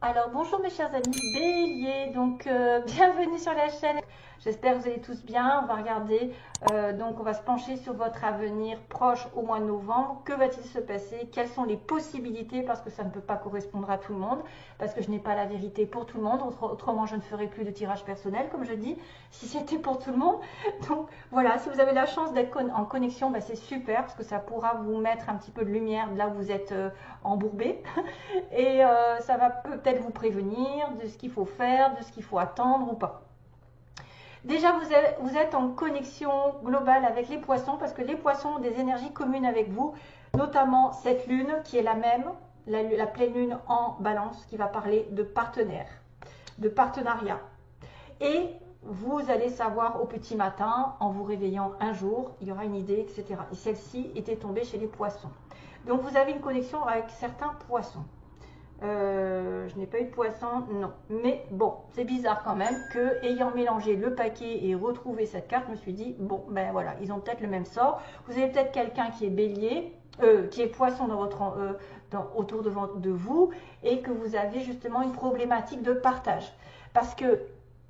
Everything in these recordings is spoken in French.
Alors bonjour mes chers amis Bélier, bienvenue sur la chaîne. J'espère que vous allez tous bien. On va regarder, on va se pencher sur votre avenir proche au mois de novembre. Que va-t-il se passer? Quelles sont les possibilités? Parce que ça ne peut pas correspondre à tout le monde, parce que je n'ai pas la vérité pour tout le monde. Autrement, je ne ferai plus de tirage personnel, comme je dis, si c'était pour tout le monde. Donc voilà, si vous avez la chance d'être en connexion, c'est super, parce que ça pourra vous mettre un petit peu de lumière là où vous êtes embourbé. Et ça va peut-être vous prévenir de ce qu'il faut faire, de ce qu'il faut attendre ou pas. Déjà, vous êtes en connexion globale avec les poissons parce que les poissons ont des énergies communes avec vous, notamment cette lune qui est la même, la pleine lune en balance qui va parler de partenaire, de partenariat. Et vous allez savoir au petit matin, en vous réveillant un jour, il y aura une idée, etc. Et celle-ci était tombée chez les poissons. Donc vous avez une connexion avec certains poissons. Je n'ai pas eu de poisson, non. Mais bon, c'est bizarre quand même que, ayant mélangé le paquet et retrouvé cette carte, je me suis dit, bon, ben voilà, ils ont peut-être le même sort. Vous avez peut-être quelqu'un qui est bélier, qui est poisson dans autour de vous, et que vous avez justement une problématique de partage. Parce que,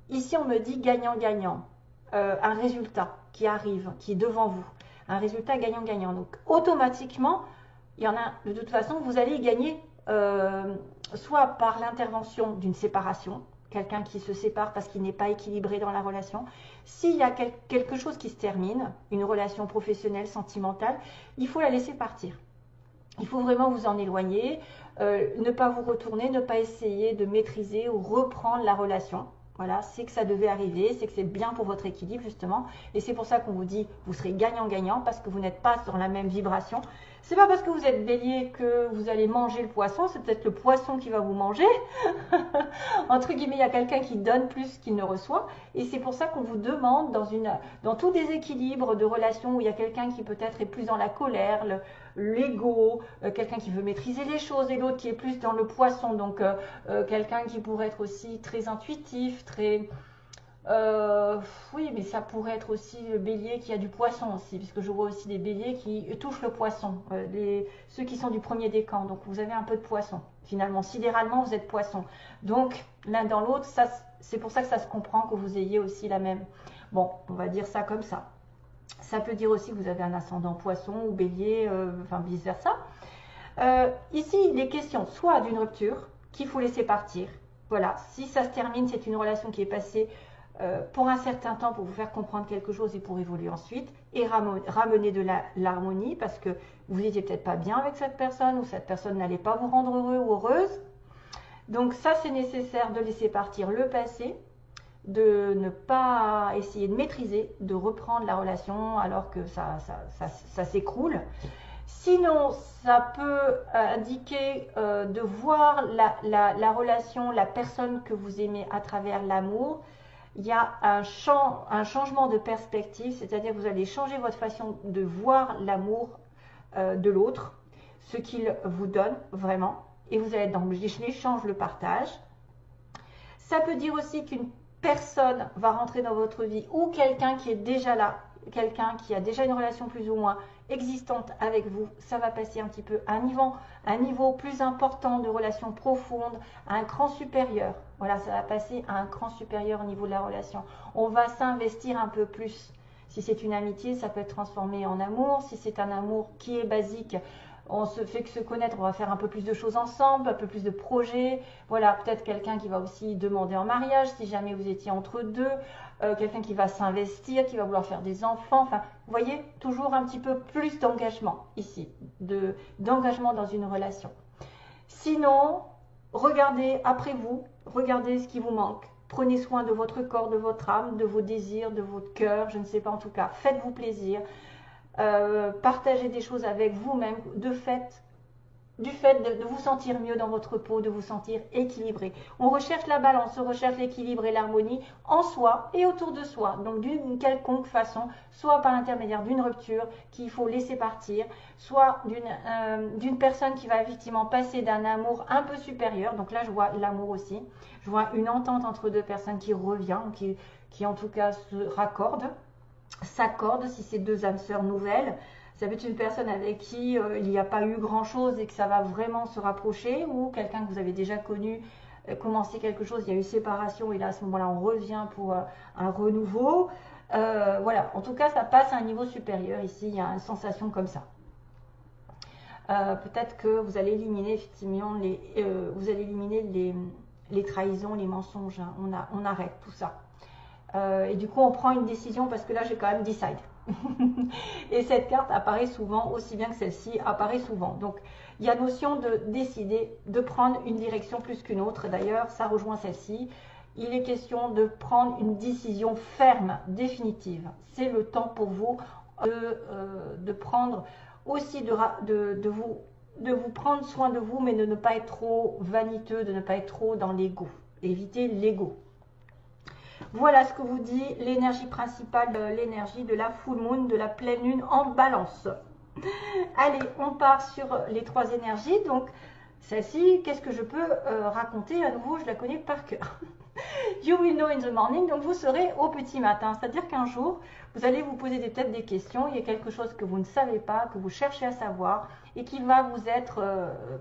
ici, on me dit gagnant-gagnant, un résultat qui arrive, qui est devant vous. Un résultat gagnant-gagnant. Donc, automatiquement, il y en a, de toute façon, vous allez gagner soit par l'intervention d'une séparation, quelqu'un qui se sépare parce qu'il n'est pas équilibré dans la relation. S'il y a quelque chose qui se termine, une relation professionnelle, sentimentale, il faut la laisser partir. Il faut vraiment vous en éloigner, ne pas vous retourner, ne pas essayer de maîtriser ou reprendre la relation. Voilà, c'est que ça devait arriver, c'est que c'est bien pour votre équilibre justement. Et c'est pour ça qu'on vous dit, vous serez gagnant-gagnant parce que vous n'êtes pas sur la même vibration. C'est pas parce que vous êtes bélier que vous allez manger le poisson, c'est peut-être le poisson qui va vous manger. Entre guillemets, il y a quelqu'un qui donne plus qu'il ne reçoit. Et c'est pour ça qu'on vous demande, dans tout déséquilibre de relations où il y a quelqu'un qui peut-être est plus dans la colère, l'ego, quelqu'un qui veut maîtriser les choses et l'autre qui est plus dans le poisson. Donc quelqu'un qui pourrait être aussi très intuitif, très... oui, mais ça pourrait être aussi le bélier qui a du poisson aussi, puisque je vois aussi des béliers qui touchent le poisson, ceux qui sont du premier décan, donc vous avez un peu de poisson. Finalement, sidéralement, vous êtes poisson. Donc, l'un dans l'autre, c'est pour ça que ça se comprend que vous ayez aussi la même. Bon, on va dire ça comme ça. Ça peut dire aussi que vous avez un ascendant poisson ou bélier, enfin vice-versa. Ici, il est question soit d'une rupture qu'il faut laisser partir. Voilà, si ça se termine, c'est une relation qui est passée pour un certain temps pour vous faire comprendre quelque chose et pour évoluer ensuite et ramener de l'harmonie parce que vous n'étiez peut-être pas bien avec cette personne ou cette personne n'allait pas vous rendre heureux ou heureuse. Donc ça, c'est nécessaire de laisser partir le passé, de ne pas essayer de maîtriser, de reprendre la relation alors que ça s'écroule. Sinon, ça peut indiquer de voir la relation, la personne que vous aimez à travers l'amour. Il y a un changement de perspective, c'est-à-dire que vous allez changer votre façon de voir l'amour de l'autre, ce qu'il vous donne vraiment, et vous allez être dans l'échange, le partage. Ça peut dire aussi qu'une personne va rentrer dans votre vie ou quelqu'un qui est déjà là, quelqu'un qui a déjà une relation plus ou moins existante avec vous, ça va passer un petit peu à un niveau plus important de relation profonde, à un cran supérieur. Voilà, ça va passer à un cran supérieur au niveau de la relation. On va s'investir un peu plus. Si c'est une amitié, ça peut être transformé en amour. Si c'est un amour qui est basique, on se fait que se connaître, on va faire un peu plus de choses ensemble, un peu plus de projets. Voilà, peut-être quelqu'un qui va aussi demander en mariage si jamais vous étiez entre deux. Quelqu'un qui va s'investir, qui va vouloir faire des enfants. Enfin, vous voyez, toujours un petit peu plus d'engagement ici, d'engagement dans une relation. Sinon, regardez après vous, regardez ce qui vous manque. Prenez soin de votre corps, de votre âme, de vos désirs, de votre cœur, je ne sais pas en tout cas. Faites-vous plaisir. Partagez des choses avec vous-même du fait de vous sentir mieux dans votre peau, de vous sentir équilibré. On recherche la balance, on recherche l'équilibre et l'harmonie en soi et autour de soi. Donc d'une quelconque façon, soit par l'intermédiaire d'une rupture qu'il faut laisser partir, soit d'une personne qui va effectivement passer d'un amour un peu supérieur. Donc là, je vois l'amour aussi. Je vois une entente entre deux personnes qui revient, qui en tout cas se raccordent, s'accordent si c'est deux âmes sœurs nouvelles. Ça peut être une personne avec qui il n'y a pas eu grand chose et que ça va vraiment se rapprocher, ou quelqu'un que vous avez déjà connu commencé quelque chose, il y a eu séparation et là à ce moment-là on revient pour un renouveau. Voilà, en tout cas ça passe à un niveau supérieur ici, il y a une sensation comme ça. Peut-être que vous allez éliminer effectivement les trahisons, les mensonges, hein. On arrête tout ça. Et du coup on prend une décision parce que là j'ai quand même decide. Et cette carte apparaît souvent, aussi bien que celle-ci apparaît souvent. Donc il y a notion de décider, de prendre une direction plus qu'une autre. D'ailleurs ça rejoint celle-ci. Il est question de prendre une décision ferme, définitive. C'est le temps pour vous de prendre aussi de vous prendre soin de vous, mais de ne pas être trop vaniteux, de ne pas être trop dans l'ego. Évitez l'ego. Voilà ce que vous dit l'énergie principale, l'énergie de la full moon, de la pleine lune en balance. Allez, on part sur les 3 énergies. Donc, celle-ci, qu'est-ce que je peux raconter? À nouveau, je la connais par cœur. You will know in the morning, donc vous serez au petit matin. C'est-à-dire qu'un jour, vous allez vous poser peut-être des questions. Il y a quelque chose que vous ne savez pas, que vous cherchez à savoir et qui va vous être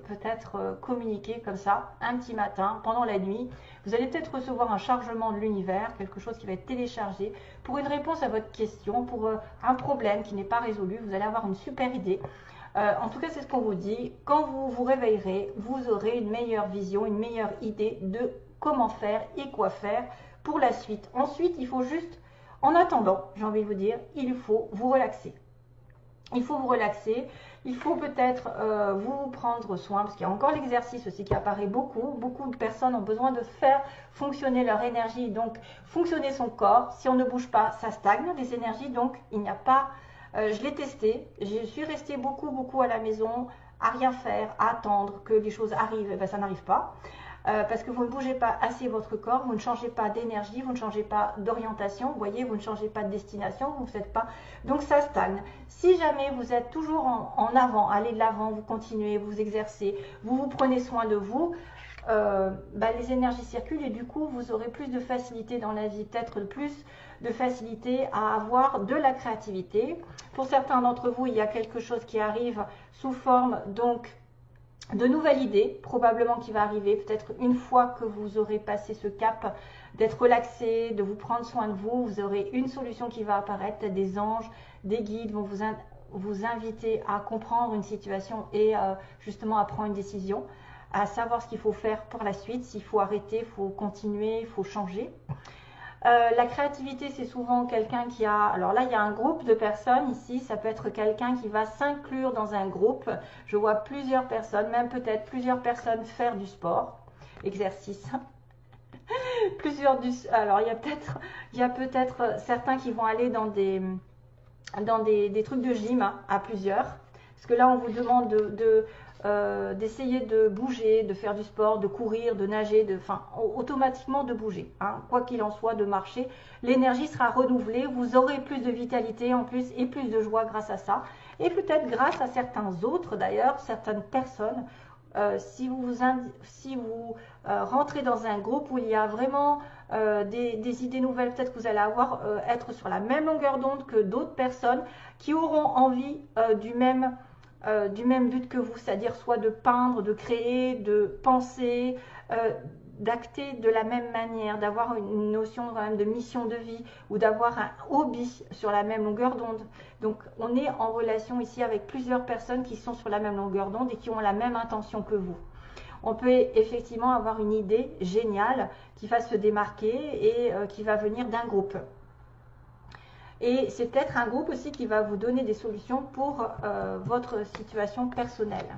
peut-être communiqué comme ça, un petit matin, pendant la nuit. Vous allez peut-être recevoir un chargement de l'univers, quelque chose qui va être téléchargé pour une réponse à votre question, pour un problème qui n'est pas résolu. Vous allez avoir une super idée. En tout cas, c'est ce qu'on vous dit. Quand vous vous réveillerez, vous aurez une meilleure vision, une meilleure idée de comment faire et quoi faire pour la suite. Ensuite, il faut juste, en attendant, j'ai envie de vous dire, il faut vous relaxer. Il faut vous relaxer, il faut peut-être vous prendre soin, parce qu'il y a encore l'exercice aussi qui apparaît beaucoup. Beaucoup de personnes ont besoin de faire fonctionner leur énergie, donc fonctionner son corps. Si on ne bouge pas, ça stagne les énergies, donc il n'y a pas... je l'ai testé, je suis restée beaucoup à la maison, à rien faire, à attendre que les choses arrivent, et ben, ça n'arrive pas. Parce que vous ne bougez pas assez votre corps, vous ne changez pas d'énergie, vous ne changez pas d'orientation, vous voyez, vous ne changez pas de destination, vous ne faites pas, donc ça stagne. Si jamais vous êtes toujours en avant, allez de l'avant, vous continuez, vous exercez, vous prenez soin de vous, les énergies circulent et du coup vous aurez plus de facilité dans la vie, peut-être plus de facilité à avoir de la créativité. Pour certains d'entre vous, il y a quelque chose qui arrive sous forme donc de nouvelles idées, probablement qui va arriver, peut-être une fois que vous aurez passé ce cap d'être relaxé, de vous prendre soin de vous, vous aurez une solution qui va apparaître, des anges, des guides vont vous inviter à comprendre une situation et justement à prendre une décision, à savoir ce qu'il faut faire pour la suite, s'il faut arrêter, il faut continuer, il faut changer. La créativité, c'est souvent quelqu'un qui a... Alors là, il y a un groupe de personnes ici. Ça peut être quelqu'un qui va s'inclure dans un groupe. Je vois plusieurs personnes, même peut-être plusieurs personnes faire du sport, exercice. Alors, il y a peut-être certains qui vont aller dans des trucs de gym hein, à plusieurs. Parce que là, on vous demande d'essayer de bouger, de faire du sport, de courir, de nager, automatiquement de bouger. Hein. Quoi qu'il en soit, de marcher. L'énergie sera renouvelée, vous aurez plus de vitalité en plus et plus de joie grâce à ça. Et peut-être grâce à certains autres d'ailleurs, certaines personnes, si vous rentrez dans un groupe où il y a vraiment des idées nouvelles, peut-être que vous allez être sur la même longueur d'onde que d'autres personnes qui auront envie du même but que vous, c'est-à-dire soit de peindre, de créer, de penser, d'acter de la même manière, d'avoir une notion quand même de mission de vie ou d'avoir un hobby sur la même longueur d'onde. Donc on est en relation ici avec plusieurs personnes qui sont sur la même longueur d'onde et qui ont la même intention que vous. On peut effectivement avoir une idée géniale qui va se démarquer et qui va venir d'un groupe. Et c'est peut-être un groupe aussi qui va vous donner des solutions pour votre situation personnelle.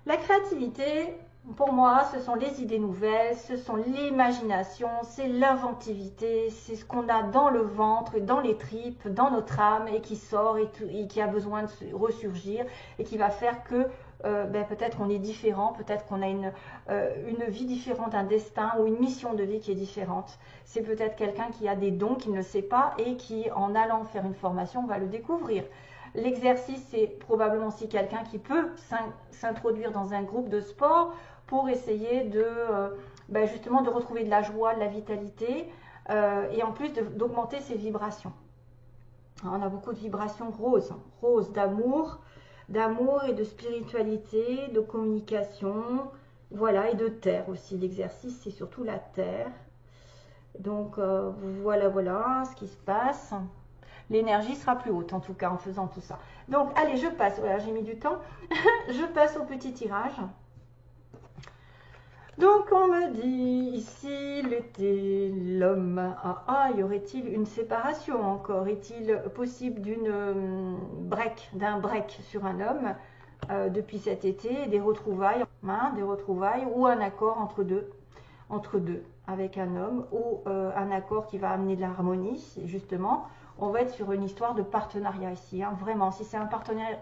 La créativité, pour moi, ce sont les idées nouvelles, ce sont l'imagination, c'est l'inventivité, c'est ce qu'on a dans le ventre, dans les tripes, dans notre âme et qui sort et qui a besoin de ressurgir et qui va faire que peut-être on est différent, peut-être qu'on a une vie différente, un destin ou une mission de vie qui est différente. C'est peut-être quelqu'un qui a des dons qu'il ne sait pas et qui, en allant faire une formation, va le découvrir. L'exercice, c'est probablement aussi quelqu'un qui peut s'introduire dans un groupe de sport pour essayer justement de retrouver de la joie, de la vitalité et en plus d'augmenter ses vibrations. Alors, on a beaucoup de vibrations roses, d'amour et de spiritualité, de communication, Voilà, et de terre aussi. L'exercice, c'est surtout la terre. Donc, voilà, voilà ce qui se passe. L'énergie sera plus haute, en tout cas, en faisant tout ça. Donc, allez, je passe. Voilà, j'ai mis du temps. Je passe au petit tirage. Donc, on me dit, ici, l'été, l'homme, y aurait-il une séparation encore? Est-il possible d'un break sur un homme depuis cet été, des retrouvailles, ou un accord entre deux, avec un homme, ou un accord qui va amener de l'harmonie, justement. On va être sur une histoire de partenariat ici, hein, vraiment. Si c'est un partenaire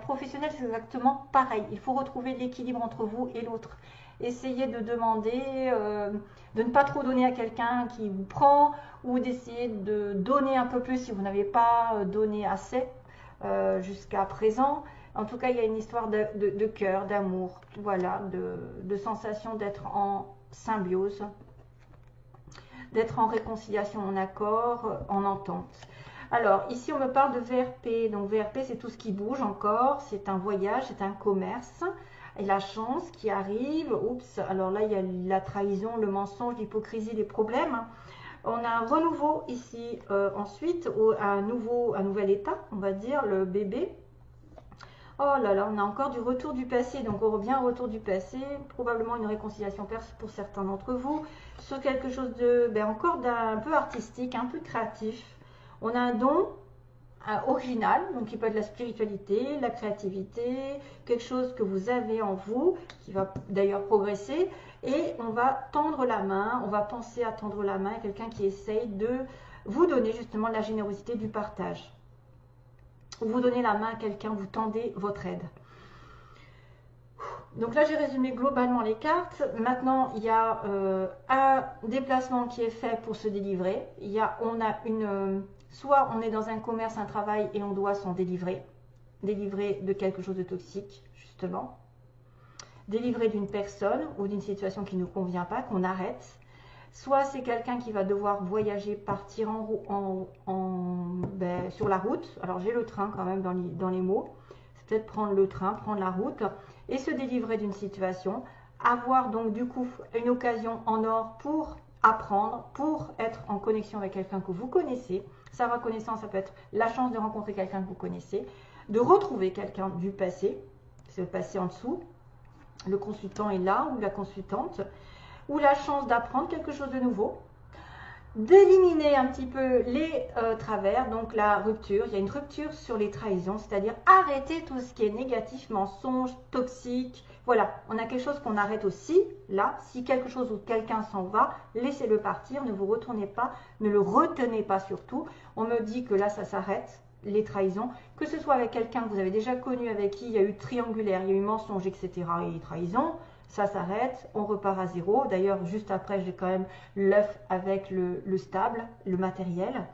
professionnel, c'est exactement pareil. Il faut retrouver l'équilibre entre vous et l'autre. Essayez de demander, de ne pas trop donner à quelqu'un qui vous prend, ou d'essayer de donner un peu plus si vous n'avez pas donné assez jusqu'à présent. En tout cas, il y a une histoire de cœur, d'amour, voilà, de sensation d'être en symbiose, d'être en réconciliation, en accord, en entente. Alors, ici, on me parle de VRP. Donc, VRP, c'est tout ce qui bouge encore. C'est un voyage, c'est un commerce. Et la chance qui arrive. Oups, alors là, il y a la trahison, le mensonge, l'hypocrisie, les problèmes. On a un renouveau ici. Ensuite, un nouvel état, on va dire, le bébé. Oh là là, on a encore du retour du passé, donc on revient au retour du passé, probablement une réconciliation pour certains d'entre vous, sur quelque chose encore d'un peu artistique, un peu créatif. On a un don original, donc qui peut être la spiritualité, la créativité, quelque chose que vous avez en vous, qui va d'ailleurs progresser, et on va tendre la main, on va penser à tendre la main à quelqu'un qui essaye de vous donner justement de la générosité, du partage. Vous donnez la main à quelqu'un, vous tendez votre aide. Donc là, j'ai résumé globalement les cartes. Maintenant, il y a un déplacement qui est fait pour se délivrer. Soit on est dans un commerce, un travail et on doit s'en délivrer de quelque chose de toxique, justement. Délivrer d'une personne ou d'une situation qui ne nous convient pas, qu'on arrête. Soit c'est quelqu'un qui va devoir voyager, partir sur la route. Alors j'ai le train quand même dans les mots. C'est peut-être prendre le train, prendre la route et se délivrer d'une situation. Avoir donc du coup une occasion en or pour apprendre, pour être en connexion avec quelqu'un que vous connaissez. Sa reconnaissance, ça peut être la chance de rencontrer quelqu'un que vous connaissez, de retrouver quelqu'un du passé. C'est le passé en dessous. Le consultant est là ou la consultante. Ou la chance d'apprendre quelque chose de nouveau, d'éliminer un petit peu les travers, donc la rupture. Il y a une rupture sur les trahisons, c'est-à-dire arrêter tout ce qui est négatif, mensonge, toxique. Voilà, on a quelque chose qu'on arrête aussi, là. Si quelque chose ou quelqu'un s'en va, laissez-le partir, ne vous retournez pas, ne le retenez pas surtout. On me dit que là, ça s'arrête, les trahisons, que ce soit avec quelqu'un que vous avez déjà connu, avec qui il y a eu triangulaire, il y a eu mensonge, etc. et trahisons. Ça s'arrête, on repart à zéro. D'ailleurs, juste après, j'ai quand même l'œuf avec le stable, le matériel.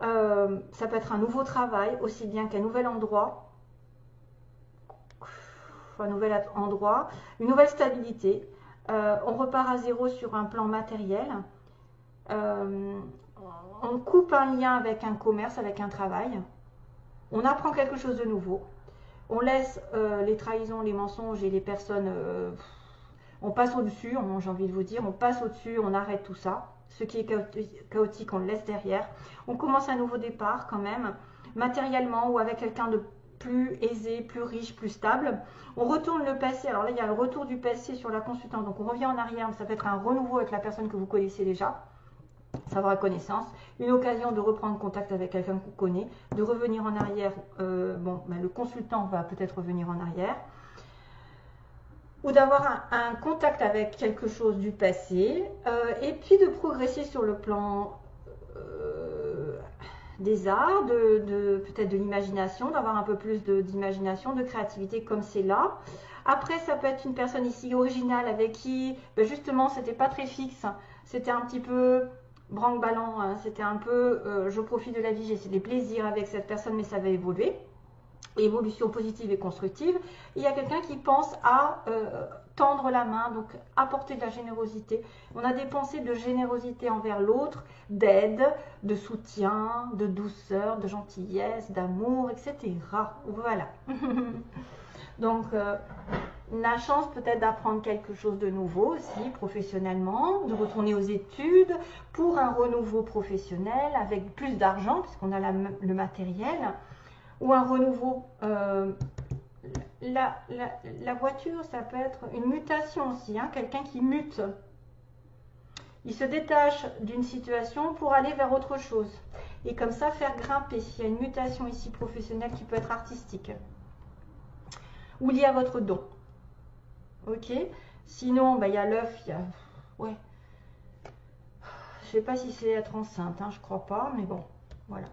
Ça peut être un nouveau travail, aussi bien qu'un nouvel endroit. Une nouvelle stabilité. On repart à zéro sur un plan matériel. On coupe un lien avec un commerce, avec un travail. On apprend quelque chose de nouveau. On laisse les trahisons, les mensonges et les personnes, on passe au-dessus, j'ai envie de vous dire, on passe au-dessus, on arrête tout ça. Ce qui est chaotique, on le laisse derrière. On commence un nouveau départ quand même, matériellement ou avec quelqu'un de plus aisé, plus riche, plus stable. On retourne le passé, alors là il y a le retour du passé sur la consultante, donc on revient en arrière, ça peut être un renouveau avec la personne que vous connaissez déjà. Savoir connaissance, une occasion de reprendre contact avec quelqu'un qu'on connaît, de revenir en arrière, le consultant va peut-être revenir en arrière, ou d'avoir un contact avec quelque chose du passé, et puis de progresser sur le plan des arts, peut-être de l'imagination, d'avoir un peu plus d'imagination, de créativité comme c'est là. Après, ça peut être une personne ici originale avec qui, justement, c'était pas très fixe, c'était un petit peu branque-ballant, hein. C'était un peu je profite de la vie, j'ai des plaisirs avec cette personne, mais ça va évoluer. Évolution positive et constructive. Il y a quelqu'un qui pense à tendre la main, donc apporter de la générosité. On a des pensées de générosité envers l'autre, d'aide, de soutien, de douceur, de gentillesse, d'amour, etc. Voilà. Donc, la chance peut-être d'apprendre quelque chose de nouveau aussi professionnellement, de retourner aux études pour un renouveau professionnel avec plus d'argent puisqu'on a le matériel, ou un renouveau. La voiture, ça peut être une mutation aussi, hein, quelqu'un qui mute. Il se détache d'une situation pour aller vers autre chose. Et comme ça, faire grimper. Il y a une mutation ici professionnelle qui peut être artistique. Ou liée à votre don. Ok. Sinon, bah, il y a l'œuf, il y a... Ouais. Je sais pas si c'est être enceinte, hein, je crois pas, mais bon, voilà.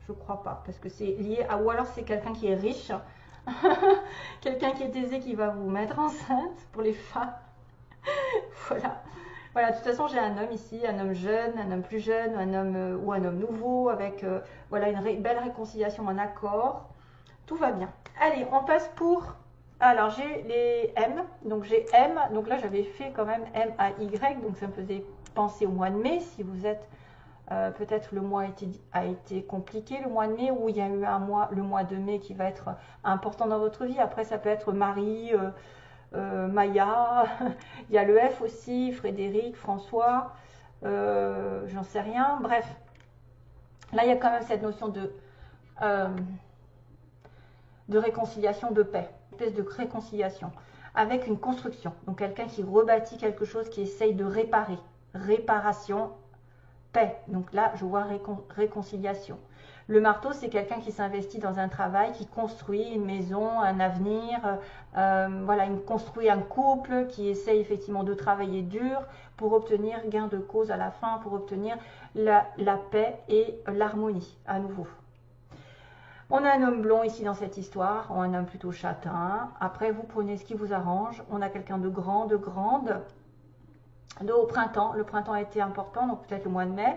Je crois pas, parce que c'est lié à... Ou alors c'est quelqu'un qui est riche. Quelqu'un qui est aisé qui va vous mettre enceinte pour les femmes. Voilà. Voilà, de toute façon, j'ai un homme ici, un homme jeune, un homme plus jeune, un homme ou un homme nouveau, avec voilà, une belle réconciliation, un accord. Tout va bien. Allez, on passe pour... Alors, j'ai les M. Donc, j'ai M. Donc là, j'avais fait quand même M-A-Y. Donc, ça me faisait penser au mois de mai. Si vous êtes... peut-être le mois a été compliqué, le mois de mai, ou il y a eu un mois, le mois de mai qui va être important dans votre vie. Après, ça peut être Marie... Maya, il y a le F aussi, Frédéric, François, j'en sais rien. Bref, là il y a quand même cette notion de réconciliation, de paix, une espèce de réconciliation avec une construction. Donc quelqu'un qui rebâtit quelque chose, qui essaye de réparer. Réparation, paix. Donc là, je vois réconciliation. Le marteau, c'est quelqu'un qui s'investit dans un travail, qui construit une maison, un avenir, voilà, il construit un couple, qui essaye effectivement de travailler dur pour obtenir gain de cause à la fin, pour obtenir la paix et l'harmonie à nouveau. On a un homme blond ici dans cette histoire, ou un homme plutôt châtain. Après, vous prenez ce qui vous arrange. On a quelqu'un de grand, de grande. Au printemps, le printemps a été important, donc peut-être le mois de mai.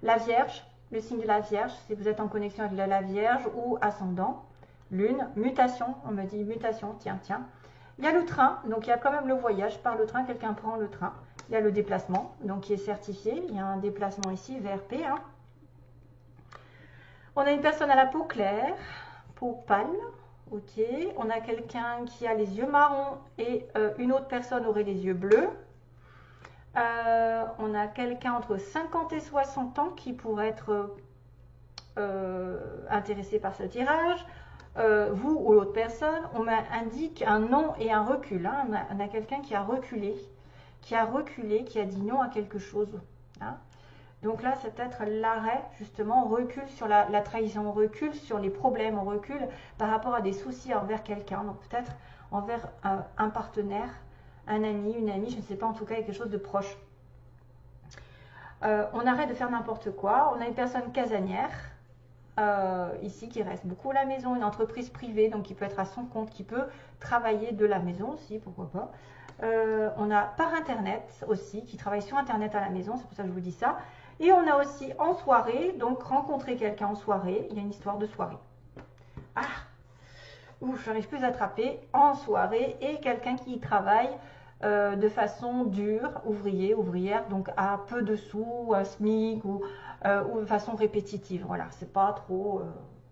La Vierge. Le signe de la Vierge, si vous êtes en connexion avec la Vierge ou ascendant. Lune, mutation, on me dit mutation, tiens. Il y a le train, donc il y a quand même le voyage par le train, quelqu'un prend le train. Il y a le déplacement, donc qui est certifié. Il y a un déplacement ici, VRP. Hein. On a une personne à la peau claire, peau pâle, ok. On a quelqu'un qui a les yeux marrons et une autre personne aurait les yeux bleus. On a quelqu'un entre 50 et 60 ans qui pourrait être intéressé par ce tirage. Vous ou l'autre personne, on m'indique un non et un recul. Hein. On a quelqu'un qui a reculé, qui a dit non à quelque chose. Hein. Donc là, c'est peut-être l'arrêt, justement, on recule sur la trahison, on recule sur les problèmes, on recule par rapport à des soucis envers quelqu'un. Donc peut-être envers un partenaire, un ami, une amie, je ne sais pas, en tout cas quelque chose de proche. On arrête de faire n'importe quoi. On a une personne casanière ici qui reste beaucoup à la maison, une entreprise privée, donc qui peut être à son compte, qui peut travailler de la maison aussi, pourquoi pas. On a par internet aussi, qui travaille sur internet à la maison, c'est pour ça que je vous dis ça. Et on a aussi en soirée, donc rencontrer quelqu'un en soirée, il y a une histoire de soirée. Ah, ouf, je n'arrive plus à attraper, en soirée, et quelqu'un qui travaille de façon dure, ouvrier, ouvrière, donc à peu de sous, un SMIC ou de façon répétitive. Voilà, c'est pas trop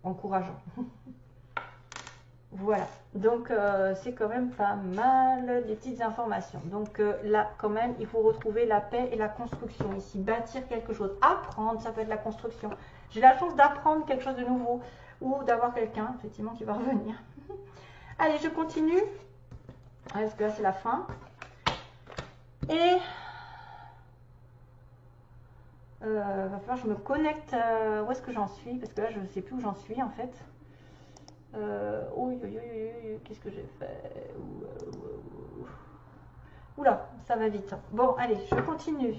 encourageant. Voilà, donc c'est quand même pas mal des petites informations. Donc là, quand même, il faut retrouver la paix et la construction ici, bâtir quelque chose, apprendre, ça peut être la construction. J'ai la chance d'apprendre quelque chose de nouveau ou d'avoir quelqu'un, effectivement, qui va revenir. Allez, je continue, parce que là, c'est la fin. Et va falloir que je me connecte, où est-ce que j'en suis, parce que là, je ne sais plus où j'en suis, en fait. Qu'est-ce que j'ai fait? Oula, ça va vite. Bon, allez, je continue.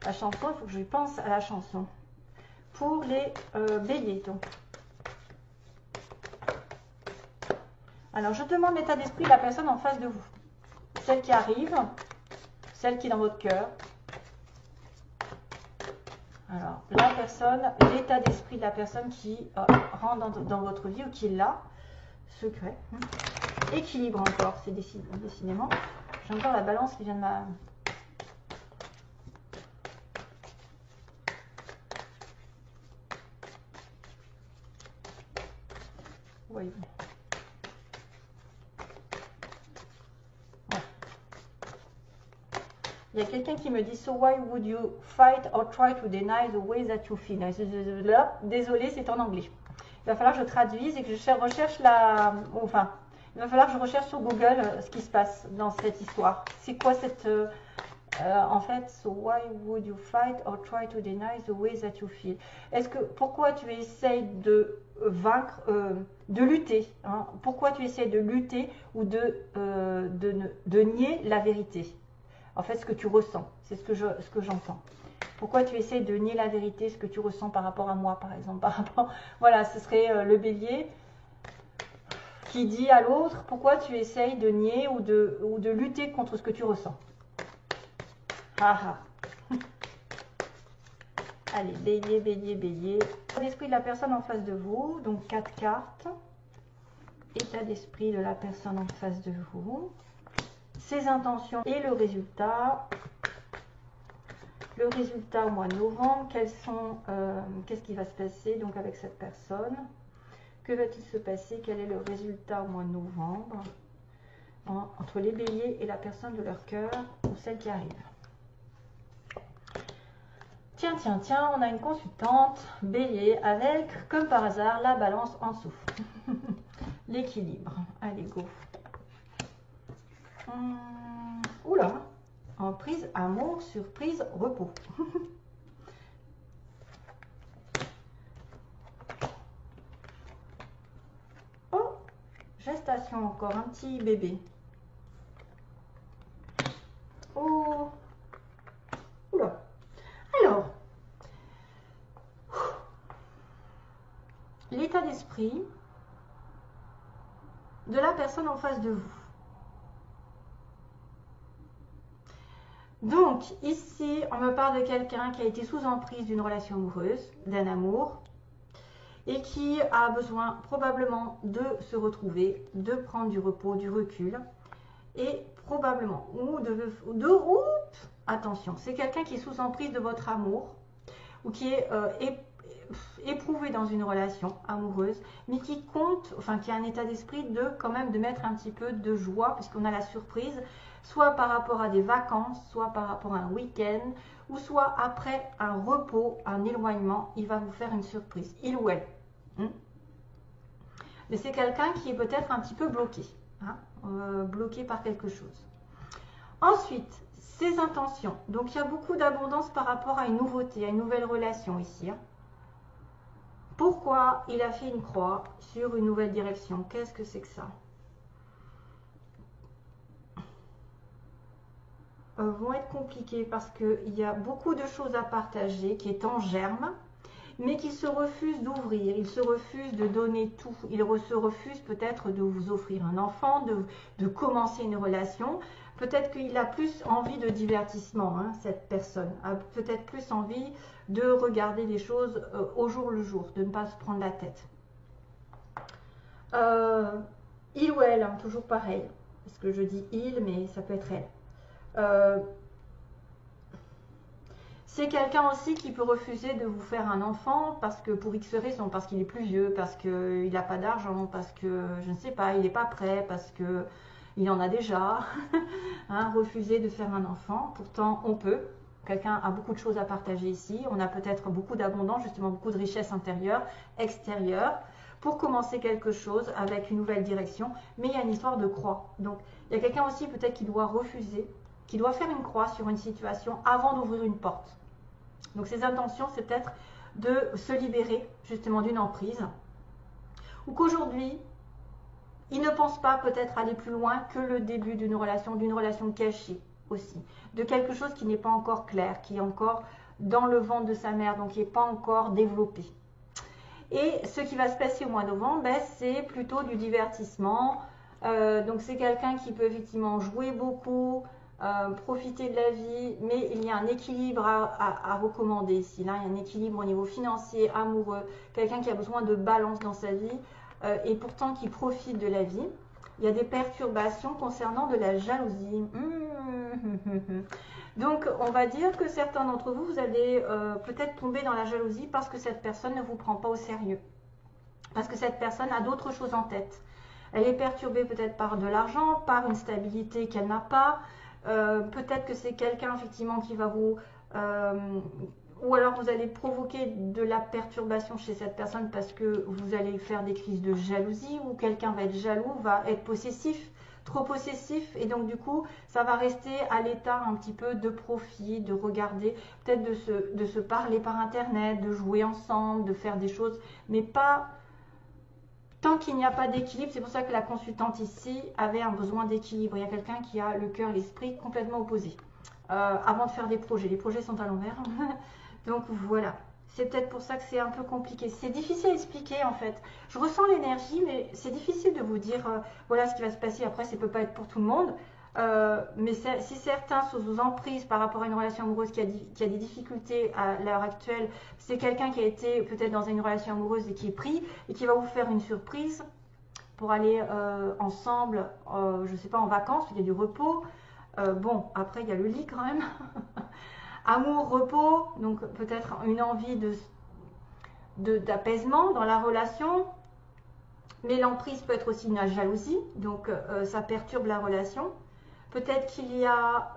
La chanson, il faut que je pense à la chanson. Pour les béliers, donc. Alors, je demande l'état d'esprit de la personne en face de vous. Celle qui arrive, celle qui est dans votre cœur. Alors, la personne, l'état d'esprit de la personne qui rentre dans votre vie ou qui est là, secret. Équilibre encore, c'est décidément. J'ai encore la balance qui vient de ma... Oui. Il y a quelqu'un qui me dit, so why would you fight or try to deny the way that you feel? Là, désolé, c'est en anglais. Il va falloir que je traduise et que je recherche la... Enfin, il va falloir que je recherche sur Google ce qui se passe dans cette histoire. C'est quoi cette... en fait, so why would you fight or try to deny the way that you feel? Pourquoi tu essayes de vaincre, de lutter, hein? Pourquoi tu essayes de lutter ou de nier la vérité? En fait, ce que tu ressens, c'est ce que j'entends. Pourquoi tu essayes de nier la vérité, ce que tu ressens par rapport à moi, par exemple, voilà, ce serait le bélier qui dit à l'autre, pourquoi tu essayes de nier ou de lutter contre ce que tu ressens. Ah ah. Allez, bélier, bélier, bélier. État d'esprit de la personne en face de vous, donc 4 cartes. État d'esprit de la personne en face de vous. Ses intentions et le résultat. Le résultat au mois de novembre, qu'est-ce qui va se passer donc avec cette personne? Que va-t-il se passer? Quel est le résultat au mois de novembre entre les béliers et la personne de leur cœur ou celle qui arrive? Tiens, tiens, tiens, on a une consultante bélier avec, comme par hasard, la balance en dessous. L'équilibre. Allez, go. Oula, en prise, amour, surprise, repos. Oh, gestation encore, un petit bébé. Oh, oula. Alors, l'état d'esprit de la personne en face de vous. Donc, ici, on me parle de quelqu'un qui a été sous emprise d'une relation amoureuse, d'un amour, et qui a besoin probablement de se retrouver, de prendre du repos, du recul, et probablement, attention, c'est quelqu'un qui est sous emprise de votre amour, ou qui est éprouvé dans une relation amoureuse, mais qui compte, enfin qui a un état d'esprit de quand même de mettre un petit peu de joie, puisqu'on a la surprise, soit par rapport à des vacances, soit par rapport à un week-end, ou soit après un repos, un éloignement, il va vous faire une surprise, il ou elle. Mais c'est quelqu'un qui est peut-être un petit peu bloqué, hein, bloqué par quelque chose. Ensuite, ses intentions. Donc il y a beaucoup d'abondance par rapport à une nouveauté, à une nouvelle relation ici. Hein. Pourquoi il a fait une croix sur une nouvelle direction? Qu'est-ce que c'est que ça? Vont être compliqués parce qu'il y a beaucoup de choses à partager qui est en germe, mais qu'il se refuse d'ouvrir, il se refuse de donner tout, il se refuse peut-être de vous offrir un enfant, de commencer une relation. Peut-être qu'il a plus envie de divertissement, hein, cette personne, a peut-être plus envie de regarder les choses au jour le jour, de ne pas se prendre la tête. Il ou elle, hein, toujours pareil, parce que je dis il, mais ça peut être elle. C'est quelqu'un aussi qui peut refuser de vous faire un enfant parce que pour X raisons, parce qu'il est plus vieux, parce qu'il n'a pas d'argent, parce que je ne sais pas, il n'est pas prêt, parce que il en a déjà. Hein, refuser de faire un enfant, pourtant on peut. Quelqu'un a beaucoup de choses à partager ici. On a peut-être beaucoup d'abondance, justement beaucoup de richesse intérieure, extérieure, pour commencer quelque chose avec une nouvelle direction. Mais il y a une histoire de croix. Donc il y a quelqu'un aussi peut-être qui doit refuser, qui doit faire une croix sur une situation avant d'ouvrir une porte. Donc ses intentions, c'est peut-être de se libérer justement d'une emprise, ou qu'aujourd'hui, il ne pense pas peut-être aller plus loin que le début d'une relation cachée aussi, de quelque chose qui n'est pas encore clair, qui est encore dans le ventre de sa mère, donc qui n'est pas encore développé. Et ce qui va se passer au mois de novembre, ben, c'est plutôt du divertissement. Donc c'est quelqu'un qui peut effectivement jouer beaucoup, profiter de la vie, mais il y a un équilibre à recommander ici. Là, il y a un équilibre au niveau financier, amoureux, quelqu'un qui a besoin de balance dans sa vie et pourtant qui profite de la vie. Il y a des perturbations concernant de la jalousie. Donc, on va dire que certains d'entre vous, vous allez peut-être tomber dans la jalousie parce que cette personne ne vous prend pas au sérieux. Parce que cette personne a d'autres choses en tête. Elle est perturbée peut-être par de l'argent, par une stabilité qu'elle n'a pas, Peut-être que c'est quelqu'un effectivement qui va vous... ou alors vous allez provoquer de la perturbation chez cette personne parce que vous allez faire des crises de jalousie, ou quelqu'un va être jaloux, va être possessif, trop possessif, et donc du coup ça va rester à l'état un petit peu de profit, de regarder, peut-être de se parler par internet, de jouer ensemble, de faire des choses, mais pas tant qu'il n'y a pas d'équilibre. C'est pour ça que la consultante ici avait un besoin d'équilibre. Il y a quelqu'un qui a le cœur, l'esprit complètement opposé avant de faire des projets. Les projets sont à l'envers. Donc voilà, c'est peut-être pour ça que c'est un peu compliqué. C'est difficile à expliquer en fait. Je ressens l'énergie, mais c'est difficile de vous dire voilà ce qui va se passer. Après, ça ne peut pas être pour tout le monde. Mais si certains sont sous emprise par rapport à une relation amoureuse qui a des difficultés à l'heure actuelle, c'est quelqu'un qui a été peut-être dans une relation amoureuse et qui est pris et qui va vous faire une surprise pour aller ensemble, je ne sais pas, en vacances, il y a du repos. Bon, après il y a le lit quand même. Amour, repos, donc peut-être une envie d'apaisement dans la relation. Mais l'emprise peut être aussi une jalousie, donc ça perturbe la relation. Peut-être qu'il y a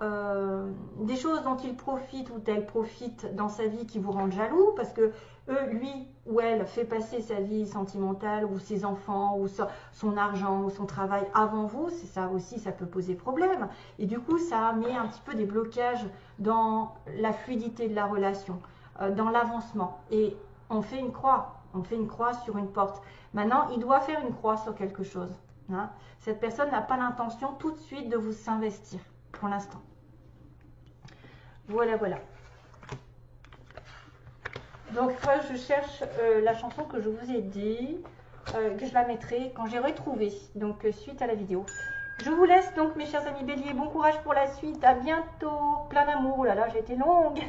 des choses dont il profite ou elle profite dans sa vie qui vous rendent jaloux, parce que lui ou elle fait passer sa vie sentimentale ou ses enfants ou son argent ou son travail avant vous. C'est ça aussi, ça peut poser problème. Et du coup, ça met un petit peu des blocages dans la fluidité de la relation, dans l'avancement. Et on fait une croix. On fait une croix sur une porte. Maintenant, il doit faire une croix sur quelque chose. Hein. Cette personne n'a pas l'intention tout de suite de vous s'investir, pour l'instant. Voilà, voilà. Donc, moi, je cherche la chanson que je vous ai dit, que je la mettrai quand j'ai retrouvé, donc suite à la vidéo. Je vous laisse donc, mes chers amis béliers. Bon courage pour la suite. À bientôt. Plein d'amour. Oh là là, j'ai été longue.